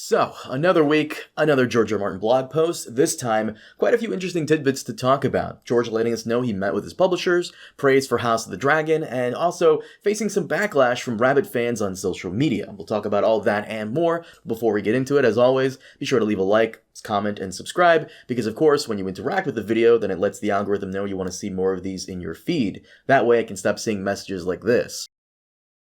So, another week, another George R. Martin blog post, this time quite a few interesting tidbits to talk about. George letting us know he met with his publishers, praise for House of the Dragon, and also facing some backlash from rabid fans on social media. We'll talk about all that and more. Before we get into it, as always, be sure to leave a like, comment, and subscribe, because of course, when you interact with the video, then it lets the algorithm know you want to see more of these in your feed. That way I can stop seeing messages like this.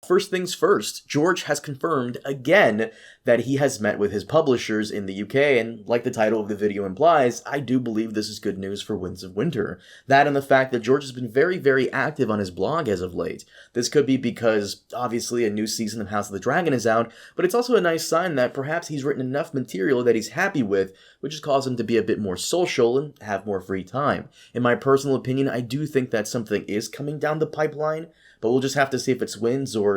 First things first, George has confirmed again that he has met with his publishers in the UK, and like the title of the video implies, I do believe this is good news for Winds of Winter. That and the fact that George has been very active on his blog as of late. This could be because, obviously, a new season of House of the Dragon is out, but it's also a nice sign that perhaps he's written enough material that he's happy with, which has caused him to be a bit more social and have more free time. In my personal opinion, I do think that something is coming down the pipeline, but we'll just have to see if it's Winds or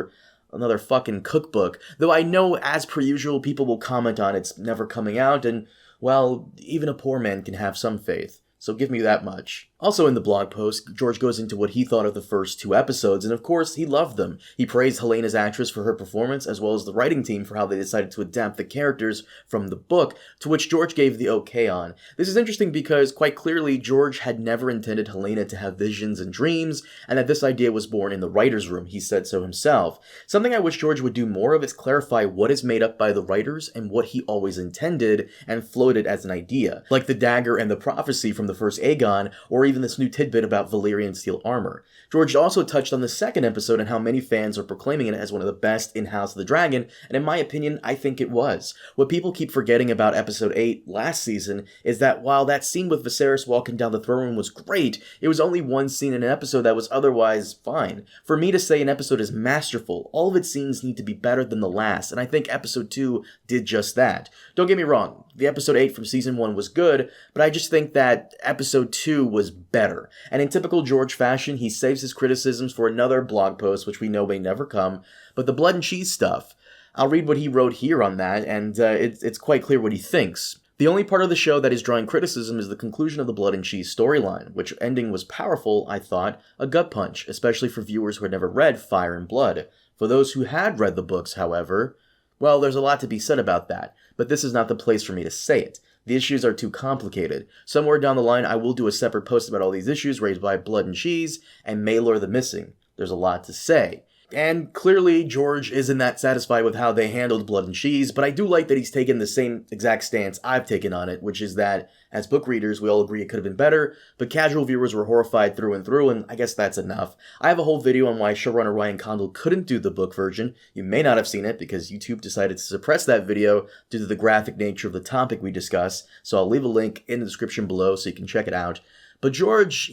another fucking cookbook. Though I know, as per usual, people will comment on it's never coming out, and, well, even a poor man can have some faith. So give me that much. Also in the blog post, George goes into what he thought of the first two episodes, and of course, he loved them. He praised Helena's actress for her performance, as well as the writing team for how they decided to adapt the characters from the book, to which George gave the okay on. This is interesting because, quite clearly, George had never intended Helena to have visions and dreams, and that this idea was born in the writer's room. He said so himself. Something I wish George would do more of is clarify what is made up by the writers and what he always intended and floated as an idea, like the dagger and the prophecy from the first Aegon, or even this new tidbit about Valyrian steel armor. George also touched on the second episode and how many fans are proclaiming it as one of the best in House of the Dragon, and in my opinion, I think it was. What people keep forgetting about episode 8 last season is that while that scene with Viserys walking down the throne room was great, it was only one scene in an episode that was otherwise fine. For me to say an episode is masterful, all of its scenes need to be better than the last, and I think episode 2 did just that. Don't get me wrong, the episode 8 from season 1 was good, but I just think that episode 2 was better. And in typical George fashion, he saves his criticisms for another blog post, which we know may never come, but the blood and cheese stuff. I'll read what he wrote here on that, and it's quite clear what he thinks. The only part of the show that is drawing criticism is the conclusion of the blood and cheese storyline, which ending was powerful, I thought, a gut punch, especially for viewers who had never read Fire and Blood. For those who had read the books, however, well, there's a lot to be said about that, but this is not the place for me to say it. The issues are too complicated. Somewhere down the line, I will do a separate post about all these issues raised by Blood and Cheese and Maelor the Missing. There's a lot to say. And clearly, George isn't that satisfied with how they handled Blood and Cheese, but I do like that he's taken the same exact stance I've taken on it, which is that, as book readers, we all agree it could have been better, but casual viewers were horrified through and through, and I guess that's enough. I have a whole video on why showrunner Ryan Condal couldn't do the book version. You may not have seen it, because YouTube decided to suppress that video due to the graphic nature of the topic we discuss, so I'll leave a link in the description below so you can check it out. But George,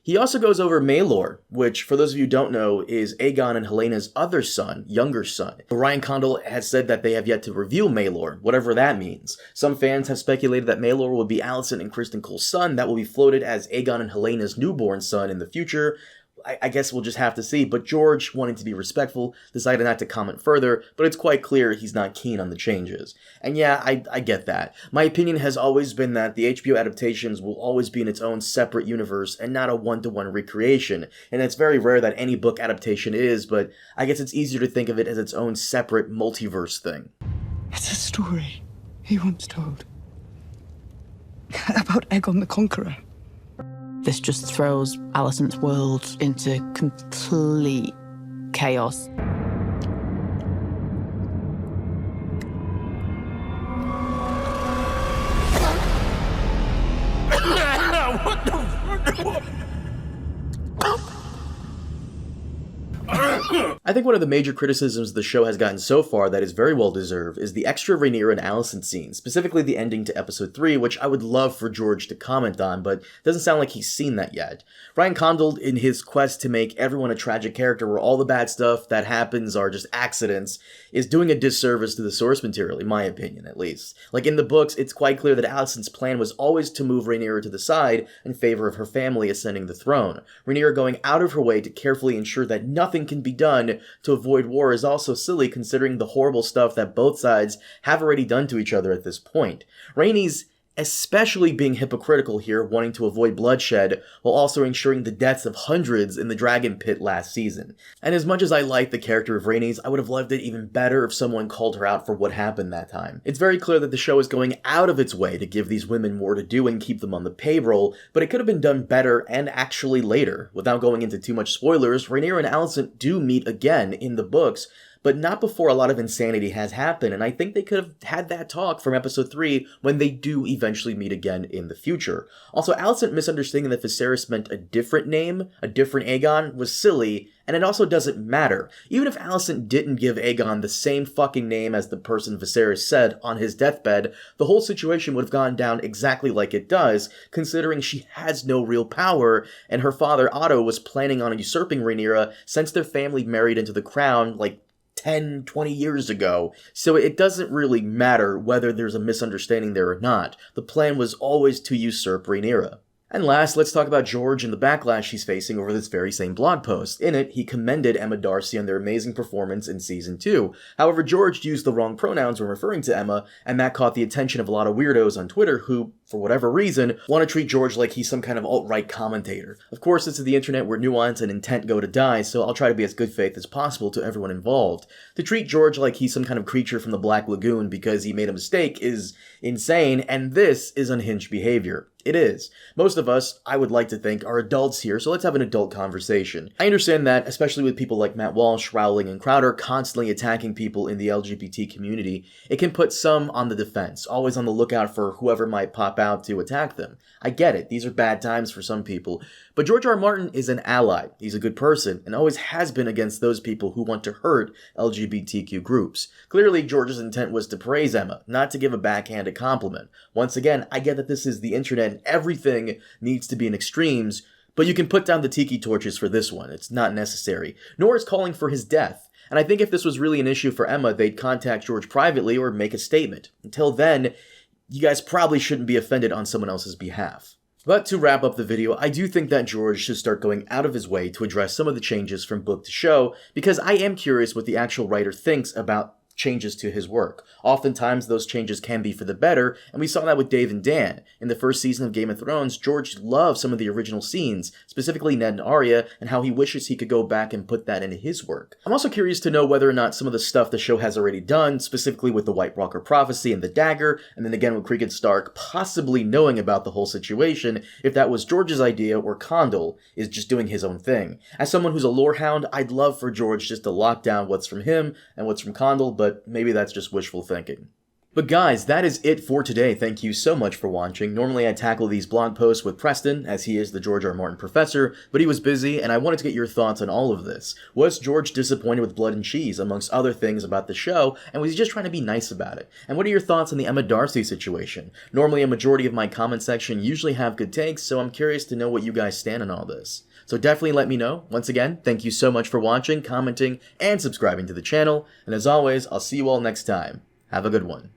He also goes over Maelor, which, for those of you who don't know, is Aegon and Helena's other son, younger son. Ryan Condal has said that they have yet to reveal Maelor, whatever that means. Some fans have speculated that Maelor will be Alicent and Criston Cole's son that will be floated as Aegon and Helena's newborn son in the future. I guess we'll just have to see, but George, wanting to be respectful, decided not to comment further, but it's quite clear he's not keen on the changes. And yeah, I get that. My opinion has always been that the HBO adaptations will always be in its own separate universe and not a one-to-one recreation, and it's very rare that any book adaptation is, but I guess it's easier to think of it as its own separate multiverse thing. It's a story he once told about Aegon the Conqueror. This just throws Alicent's world into complete chaos. What the I think one of the major criticisms the show has gotten so far that is very well deserved is the extra Rhaenyra and Alicent scenes, specifically the ending to episode 3, which I would love for George to comment on, but it doesn't sound like he's seen that yet. Ryan Condal, in his quest to make everyone a tragic character where all the bad stuff that happens are just accidents, is doing a disservice to the source material, in my opinion at least. Like in the books, it's quite clear that Alicent's plan was always to move Rhaenyra to the side in favor of her family ascending the throne. Rhaenyra going out of her way to carefully ensure that nothing can be done to avoid war is also silly considering the horrible stuff that both sides have already done to each other at this point. Rhaenys especially being hypocritical here, wanting to avoid bloodshed, while also ensuring the deaths of hundreds in the Dragon Pit last season. And as much as I like the character of Rhaenys, I would have loved it even better if someone called her out for what happened that time. It's very clear that the show is going out of its way to give these women more to do and keep them on the payroll, but it could have been done better and actually later. Without going into too much spoilers, Rhaenyra and Alicent do meet again in the books, but not before a lot of insanity has happened, and I think they could have had that talk from episode 3 when they do eventually meet again in the future. Also, Alicent misunderstanding that Viserys meant a different name, a different Aegon, was silly, and it also doesn't matter. Even if Alicent didn't give Aegon the same fucking name as the person Viserys said on his deathbed, the whole situation would have gone down exactly like it does, considering she has no real power, and her father Otto was planning on usurping Rhaenyra since their family married into the crown, like, 10, 20 years ago, so it doesn't really matter whether there's a misunderstanding there or not. The plan was always to usurp Rhaenyra. And last, let's talk about George and the backlash he's facing over this very same blog post. In it, he commended Emma Darcy on their amazing performance in Season 2. However, George used the wrong pronouns when referring to Emma, and that caught the attention of a lot of weirdos on Twitter who, for whatever reason, want to treat George like he's some kind of alt-right commentator. Of course, this is the internet where nuance and intent go to die, so I'll try to be as good faith as possible to everyone involved. To treat George like he's some kind of creature from the Black Lagoon because he made a mistake is insane, and this is unhinged behavior. It is. Most of us, I would like to think, are adults here, so let's have an adult conversation. I understand that, especially with people like Matt Walsh, Rowling, and Crowder constantly attacking people in the LGBT community, it can put some on the defense, always on the lookout for whoever might pop out to attack them. I get it, these are bad times for some people, but George R. R. Martin is an ally, he's a good person, and always has been against those people who want to hurt LGBTQ groups. Clearly, George's intent was to praise Emma, not to give a backhanded compliment. Once again, I get that this is the internet and everything needs to be in extremes, but you can put down the tiki torches for this one, it's not necessary. Nor is calling for his death. And I think if this was really an issue for Emma, they'd contact George privately or make a statement. Until then, you guys probably shouldn't be offended on someone else's behalf. But to wrap up the video, I do think that George should start going out of his way to address some of the changes from book to show, because I am curious what the actual writer thinks about changes to his work. Oftentimes, those changes can be for the better, and we saw that with Dave and Dan. In the first season of Game of Thrones, George loved some of the original scenes, specifically Ned and Arya, and how he wishes he could go back and put that into his work. I'm also curious to know whether or not some of the stuff the show has already done, specifically with the White Walker prophecy and the dagger, and then again with Cregan Stark possibly knowing about the whole situation, if that was George's idea or Condal is just doing his own thing. As someone who's a lore hound, I'd love for George just to lock down what's from him and what's from Condal, but maybe that's just wishful thinking. But guys, that is it for today. Thank you so much for watching. Normally I tackle these blog posts with Preston, as he is the George R. R. Martin professor, but he was busy, and I wanted to get your thoughts on all of this. Was George disappointed with Blood and Cheese, amongst other things about the show, and was he just trying to be nice about it? And what are your thoughts on the Emma Darcy situation? Normally a majority of my comment section usually have good takes, so I'm curious to know what you guys stand on all this. So definitely let me know. Once again, thank you so much for watching, commenting, and subscribing to the channel, and as always, I'll see you all next time. Have a good one.